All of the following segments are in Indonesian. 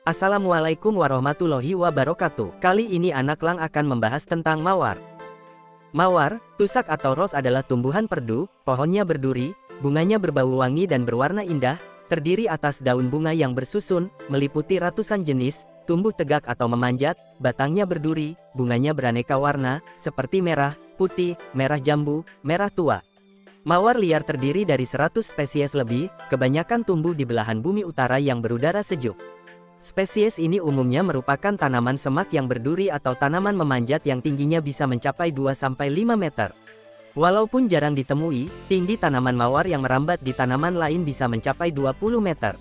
Assalamualaikum warahmatullahi wabarakatuh. Kali ini Anak Lang akan membahas tentang mawar. Mawar, tusak atau ros adalah tumbuhan perdu, pohonnya berduri, bunganya berbau wangi dan berwarna indah, terdiri atas daun bunga yang bersusun, meliputi ratusan jenis, tumbuh tegak atau memanjat, batangnya berduri, bunganya beraneka warna, seperti merah, putih, merah jambu, merah tua. Mawar liar terdiri dari 100 spesies lebih, kebanyakan tumbuh di belahan bumi utara yang berudara sejuk. Spesies ini umumnya merupakan tanaman semak yang berduri atau tanaman memanjat yang tingginya bisa mencapai 2-5 meter. Walaupun jarang ditemui, tinggi tanaman mawar yang merambat di tanaman lain bisa mencapai 20 meter.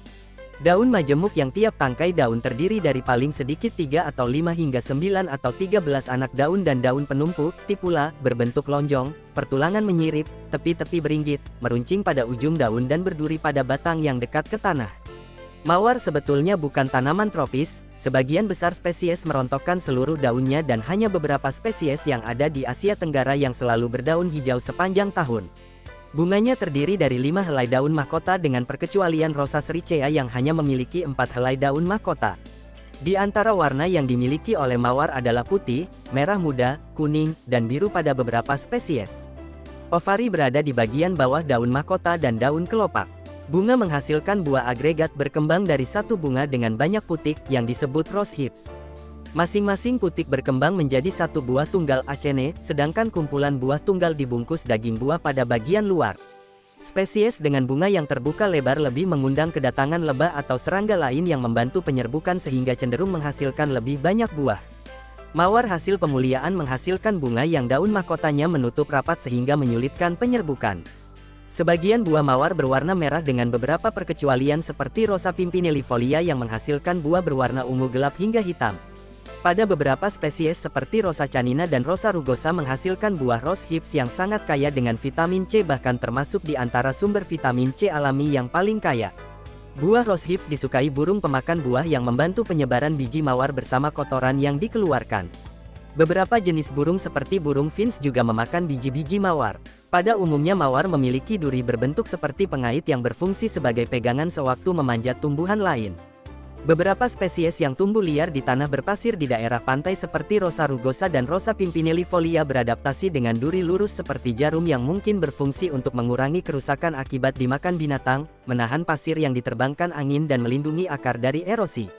Daun majemuk yang tiap tangkai daun terdiri dari paling sedikit 3 atau 5 hingga 9 atau 13 anak daun dan daun penumpu, stipula, berbentuk lonjong, pertulangan menyirip, tepi-tepi beringgit, meruncing pada ujung daun dan berduri pada batang yang dekat ke tanah. Mawar sebetulnya bukan tanaman tropis, sebagian besar spesies merontokkan seluruh daunnya dan hanya beberapa spesies yang ada di Asia Tenggara yang selalu berdaun hijau sepanjang tahun. Bunganya terdiri dari 5 helai daun mahkota dengan perkecualian Rosa sericea yang hanya memiliki 4 helai daun mahkota. Di antara warna yang dimiliki oleh mawar adalah putih, merah muda, kuning, dan biru pada beberapa spesies. Ovari berada di bagian bawah daun mahkota dan daun kelopak. Bunga menghasilkan buah agregat berkembang dari satu bunga dengan banyak putik yang disebut rose hips. Masing-masing putik berkembang menjadi satu buah tunggal acene, sedangkan kumpulan buah tunggal dibungkus daging buah pada bagian luar. Spesies dengan bunga yang terbuka lebar lebih mengundang kedatangan lebah atau serangga lain yang membantu penyerbukan sehingga cenderung menghasilkan lebih banyak buah. Mawar hasil pemuliaan menghasilkan bunga yang daun mahkotanya menutup rapat sehingga menyulitkan penyerbukan. Sebagian buah mawar berwarna merah dengan beberapa perkecualian seperti Rosa pimpinellifolia yang menghasilkan buah berwarna ungu gelap hingga hitam. Pada beberapa spesies seperti Rosa canina dan Rosa rugosa menghasilkan buah rose hips yang sangat kaya dengan vitamin C, bahkan termasuk di antara sumber vitamin C alami yang paling kaya. Buah rose hips disukai burung pemakan buah yang membantu penyebaran biji mawar bersama kotoran yang dikeluarkan. Beberapa jenis burung seperti burung finch juga memakan biji-biji mawar. Pada umumnya mawar memiliki duri berbentuk seperti pengait yang berfungsi sebagai pegangan sewaktu memanjat tumbuhan lain. Beberapa spesies yang tumbuh liar di tanah berpasir di daerah pantai seperti Rosa rugosa dan Rosa pimpinellifolia beradaptasi dengan duri lurus seperti jarum yang mungkin berfungsi untuk mengurangi kerusakan akibat dimakan binatang, menahan pasir yang diterbangkan angin dan melindungi akar dari erosi.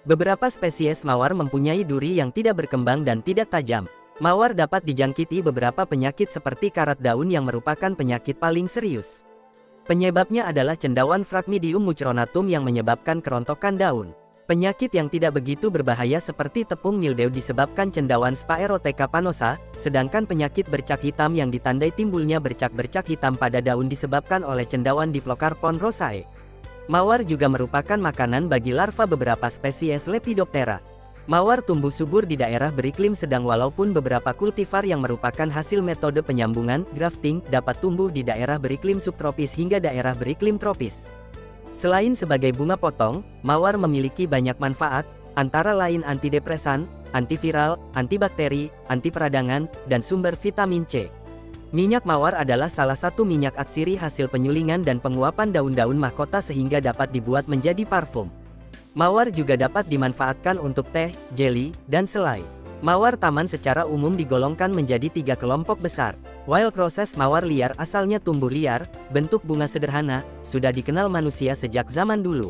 Beberapa spesies mawar mempunyai duri yang tidak berkembang dan tidak tajam. Mawar dapat dijangkiti beberapa penyakit seperti karat daun yang merupakan penyakit paling serius. Penyebabnya adalah cendawan Phragmidium mucronatum yang menyebabkan kerontokan daun. Penyakit yang tidak begitu berbahaya seperti tepung mildew disebabkan cendawan Sphaerotheca panosa, sedangkan penyakit bercak hitam yang ditandai timbulnya bercak-bercak hitam pada daun disebabkan oleh cendawan Diplocarpon rosae. Mawar juga merupakan makanan bagi larva beberapa spesies Lepidoptera. Mawar tumbuh subur di daerah beriklim sedang walaupun beberapa kultivar yang merupakan hasil metode penyambungan, grafting, dapat tumbuh di daerah beriklim subtropis hingga daerah beriklim tropis. Selain sebagai bunga potong, mawar memiliki banyak manfaat, antara lain antidepresan, antiviral, antibakteri, anti peradangan, dan sumber vitamin C. Minyak mawar adalah salah satu minyak atsiri hasil penyulingan dan penguapan daun-daun mahkota sehingga dapat dibuat menjadi parfum. Mawar juga dapat dimanfaatkan untuk teh, jeli, dan selai. Mawar taman secara umum digolongkan menjadi 3 kelompok besar. Wild roses mawar liar asalnya tumbuh liar, bentuk bunga sederhana, sudah dikenal manusia sejak zaman dulu.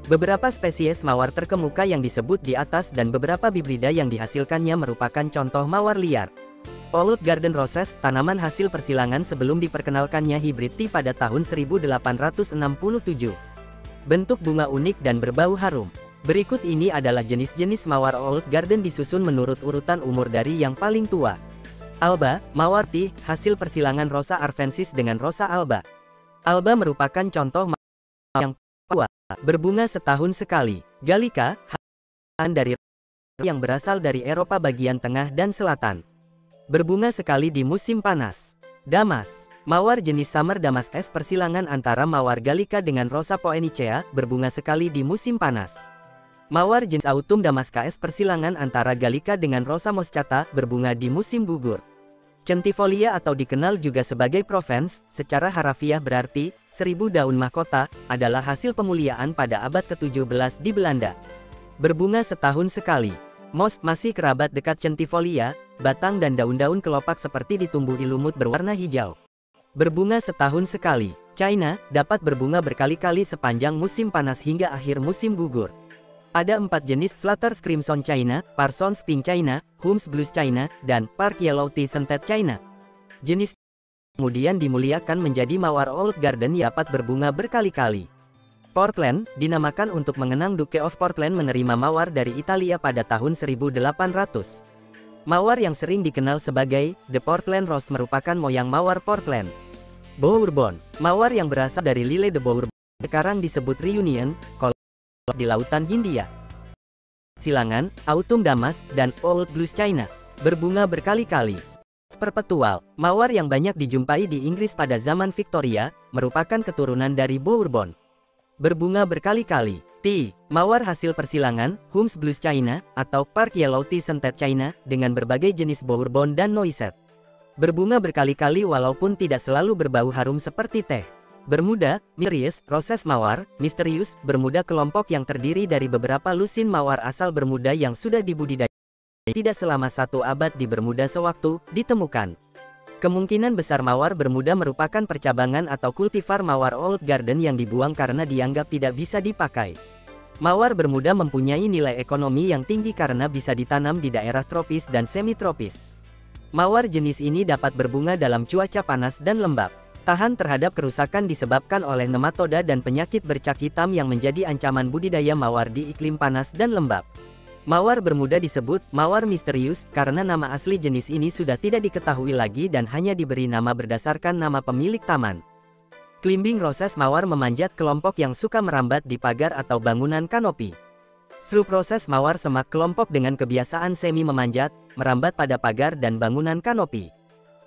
Beberapa spesies mawar terkemuka yang disebut di atas dan beberapa hibrida yang dihasilkannya merupakan contoh mawar liar. Old Garden Roses, tanaman hasil persilangan sebelum diperkenalkannya hibrid tea pada tahun 1867. Bentuk bunga unik dan berbau harum. Berikut ini adalah jenis-jenis mawar Old Garden disusun menurut urutan umur dari yang paling tua. Alba, mawar tea, hasil persilangan Rosa arvensis dengan Rosa alba. Alba merupakan contoh mawar yang tua, berbunga setahun sekali. Gallica, hasil dari yang berasal dari Eropa bagian tengah dan selatan. Berbunga sekali di musim panas. Damas, mawar jenis Summer Damask S persilangan antara mawar Gallica dengan Rosa poenicea, berbunga sekali di musim panas. Mawar jenis Autumn Damask S persilangan antara Gallica dengan Rosa moschata, berbunga di musim gugur. Centifolia atau dikenal juga sebagai Provence, secara harafiah berarti 1000 daun mahkota, adalah hasil pemuliaan pada abad ke-17 di Belanda. Berbunga setahun sekali. Moss masih kerabat dekat Centifolia, batang dan daun-daun kelopak seperti ditumbuhi lumut berwarna hijau. Berbunga setahun sekali. China dapat berbunga berkali-kali sepanjang musim panas hingga akhir musim gugur. Ada 4 jenis Slaughter's Crimson China, Parsons Pink China, Humm's Blues China, dan Park Yellow Tea Scented China. Jenis kemudian dimuliakan menjadi mawar Old Garden yang dapat berbunga berkali-kali. Portland, dinamakan untuk mengenang Duke of Portland menerima mawar dari Italia pada tahun 1800. Mawar yang sering dikenal sebagai The Portland Rose merupakan moyang mawar Portland. Bourbon, mawar yang berasal dari lile de Bourbon, sekarang disebut Reunion, di lautan Hindia. Silangan, Autumn Damask, dan Old Blues China, berbunga berkali-kali. Perpetual, mawar yang banyak dijumpai di Inggris pada zaman Victoria, merupakan keturunan dari Bourbon. Berbunga berkali-kali. Tea, mawar hasil persilangan, Humm's Blues China, atau Park Yellow Tea Scented China, dengan berbagai jenis Bourbon dan Noisette. Berbunga berkali-kali walaupun tidak selalu berbau harum seperti teh. Bermuda, Mysterious, Roses mawar, misterius, bermuda kelompok yang terdiri dari beberapa lusin mawar asal Bermuda yang sudah dibudidaya tidak selama 1 abad di Bermuda sewaktu, ditemukan. Kemungkinan besar mawar Bermuda merupakan percabangan atau kultivar mawar Old Garden yang dibuang karena dianggap tidak bisa dipakai. Mawar Bermuda mempunyai nilai ekonomi yang tinggi karena bisa ditanam di daerah tropis dan semi-tropis. Mawar jenis ini dapat berbunga dalam cuaca panas dan lembab. Tahan terhadap kerusakan disebabkan oleh nematoda dan penyakit bercak hitam yang menjadi ancaman budidaya mawar di iklim panas dan lembab. Mawar Bermuda disebut mawar misterius karena nama asli jenis ini sudah tidak diketahui lagi dan hanya diberi nama berdasarkan nama pemilik taman. Climbing Roses mawar memanjat kelompok yang suka merambat di pagar atau bangunan kanopi. Sloop Roses mawar semak kelompok dengan kebiasaan semi memanjat, merambat pada pagar dan bangunan kanopi.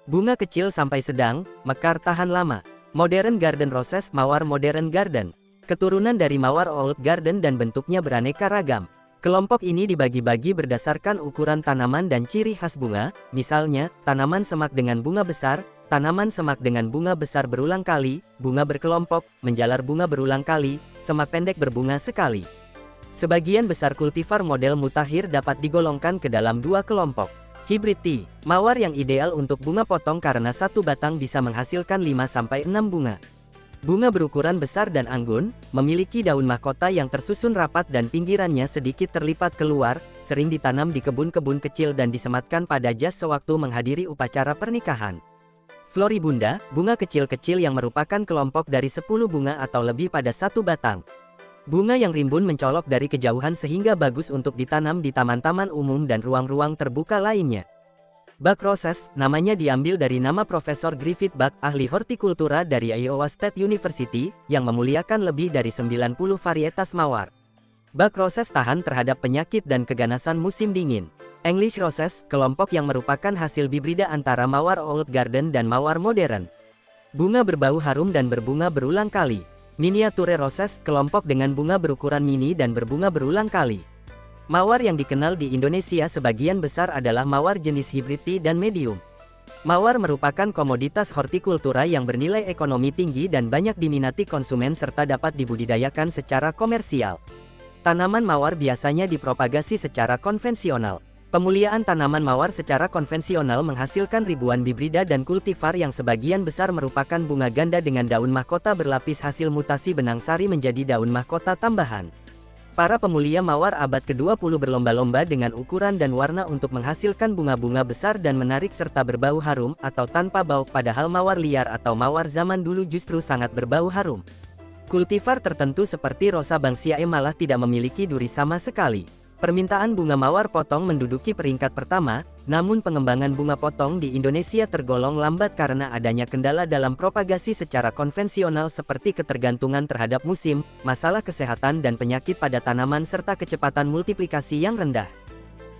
Bunga kecil sampai sedang, mekar tahan lama. Modern Garden Roses mawar Modern Garden, keturunan dari mawar Old Garden dan bentuknya beraneka ragam. Kelompok ini dibagi-bagi berdasarkan ukuran tanaman dan ciri khas bunga, misalnya, tanaman semak dengan bunga besar, tanaman semak dengan bunga besar berulang kali, bunga berkelompok, menjalar bunga berulang kali, semak pendek berbunga sekali. Sebagian besar kultivar model mutakhir dapat digolongkan ke dalam 2 kelompok. Hybrid Tea, mawar yang ideal untuk bunga potong karena 1 batang bisa menghasilkan 5-6 bunga. Bunga berukuran besar dan anggun, memiliki daun mahkota yang tersusun rapat dan pinggirannya sedikit terlipat keluar, sering ditanam di kebun-kebun kecil dan disematkan pada jas sewaktu menghadiri upacara pernikahan. Floribunda, bunga kecil-kecil yang merupakan kelompok dari 10 bunga atau lebih pada 1 batang. Bunga yang rimbun mencolok dari kejauhan sehingga bagus untuk ditanam di taman-taman umum dan ruang-ruang terbuka lainnya. Buck Roses, namanya diambil dari nama Profesor Griffith Buck, ahli hortikultura dari Iowa State University, yang memuliakan lebih dari 90 varietas mawar. Buck Roses tahan terhadap penyakit dan keganasan musim dingin. English Roses, kelompok yang merupakan hasil hibrida antara mawar Old Garden dan mawar modern. Bunga berbau harum dan berbunga berulang kali. Miniature Roses, kelompok dengan bunga berukuran mini dan berbunga berulang kali. Mawar yang dikenal di Indonesia sebagian besar adalah mawar jenis hybrid tea dan medium. Mawar merupakan komoditas hortikultura yang bernilai ekonomi tinggi dan banyak diminati konsumen serta dapat dibudidayakan secara komersial. Tanaman mawar biasanya dipropagasi secara konvensional. Pemuliaan tanaman mawar secara konvensional menghasilkan ribuan hibrida dan kultivar yang sebagian besar merupakan bunga ganda dengan daun mahkota berlapis hasil mutasi benang sari menjadi daun mahkota tambahan. Para pemulia mawar abad ke-20 berlomba-lomba dengan ukuran dan warna untuk menghasilkan bunga-bunga besar dan menarik serta berbau harum atau tanpa bau, padahal mawar liar atau mawar zaman dulu justru sangat berbau harum. Kultivar tertentu seperti Rosa Banksia malah tidak memiliki duri sama sekali. Permintaan bunga mawar potong menduduki peringkat pertama, namun pengembangan bunga potong di Indonesia tergolong lambat karena adanya kendala dalam propagasi secara konvensional seperti ketergantungan terhadap musim, masalah kesehatan dan penyakit pada tanaman serta kecepatan multiplikasi yang rendah.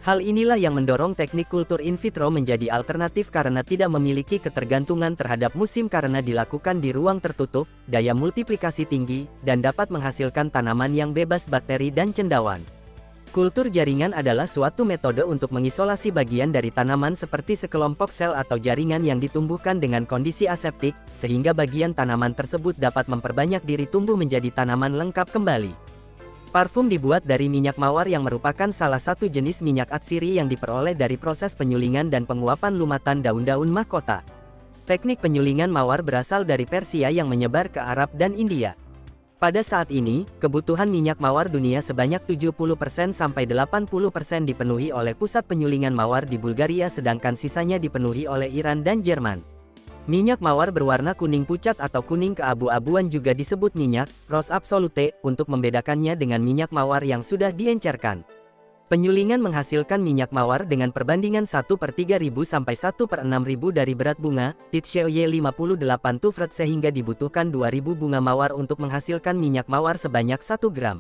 Hal inilah yang mendorong teknik kultur in vitro menjadi alternatif karena tidak memiliki ketergantungan terhadap musim karena dilakukan di ruang tertutup, daya multiplikasi tinggi, dan dapat menghasilkan tanaman yang bebas bakteri dan cendawan. Kultur jaringan adalah suatu metode untuk mengisolasi bagian dari tanaman seperti sekelompok sel atau jaringan yang ditumbuhkan dengan kondisi aseptik, sehingga bagian tanaman tersebut dapat memperbanyak diri tumbuh menjadi tanaman lengkap kembali. Parfum dibuat dari minyak mawar yang merupakan salah satu jenis minyak atsiri yang diperoleh dari proses penyulingan dan penguapan lumatan daun-daun mahkota. Teknik penyulingan mawar berasal dari Persia yang menyebar ke Arab dan India. Pada saat ini, kebutuhan minyak mawar dunia sebanyak 70% sampai 80% dipenuhi oleh pusat penyulingan mawar di Bulgaria, sedangkan sisanya dipenuhi oleh Iran dan Jerman. Minyak mawar berwarna kuning pucat atau kuning keabu-abuan juga disebut minyak rose absolute untuk membedakannya dengan minyak mawar yang sudah diencerkan. Penyulingan menghasilkan minyak mawar dengan perbandingan 1/3000 sampai 1/6000 dari berat bunga, TCOY 58 tufret, sehingga dibutuhkan 2000 bunga mawar untuk menghasilkan minyak mawar sebanyak 1 gram.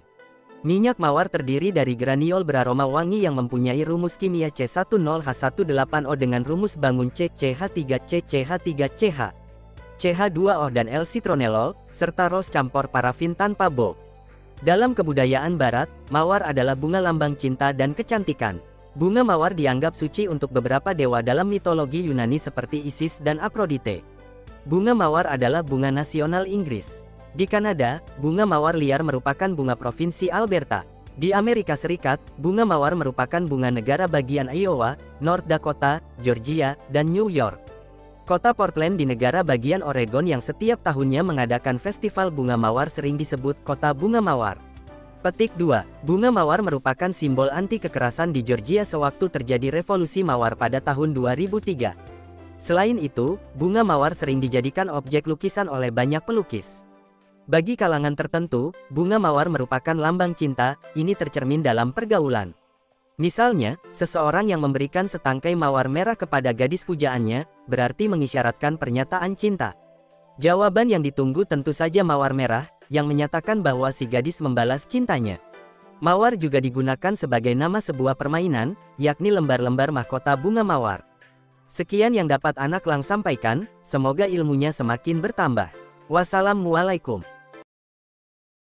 Minyak mawar terdiri dari graniol beraroma wangi yang mempunyai rumus kimia C10H18O dengan rumus bangun CCH3CCH3CH, CH2O dan L-citronelol, serta ros campur parafin tanpa BO. Dalam kebudayaan Barat, mawar adalah bunga lambang cinta dan kecantikan. Bunga mawar dianggap suci untuk beberapa dewa dalam mitologi Yunani seperti Isis dan Aphrodite. Bunga mawar adalah bunga nasional Inggris. Di Kanada, bunga mawar liar merupakan bunga provinsi Alberta. Di Amerika Serikat, bunga mawar merupakan bunga negara bagian Iowa, North Dakota, Georgia, dan New York. Kota Portland di negara bagian Oregon yang setiap tahunnya mengadakan festival bunga mawar sering disebut Kota Bunga Mawar. Petik 2. Bunga mawar merupakan simbol anti kekerasan di Georgia sewaktu terjadi revolusi mawar pada tahun 2003. Selain itu, bunga mawar sering dijadikan objek lukisan oleh banyak pelukis. Bagi kalangan tertentu, bunga mawar merupakan lambang cinta, ini tercermin dalam pergaulan. Misalnya, seseorang yang memberikan setangkai mawar merah kepada gadis pujaannya, berarti mengisyaratkan pernyataan cinta. Jawaban yang ditunggu tentu saja mawar merah, yang menyatakan bahwa si gadis membalas cintanya. Mawar juga digunakan sebagai nama sebuah permainan, yakni lembar-lembar mahkota bunga mawar. Sekian yang dapat Anak Lang sampaikan, semoga ilmunya semakin bertambah. Wassalamualaikum.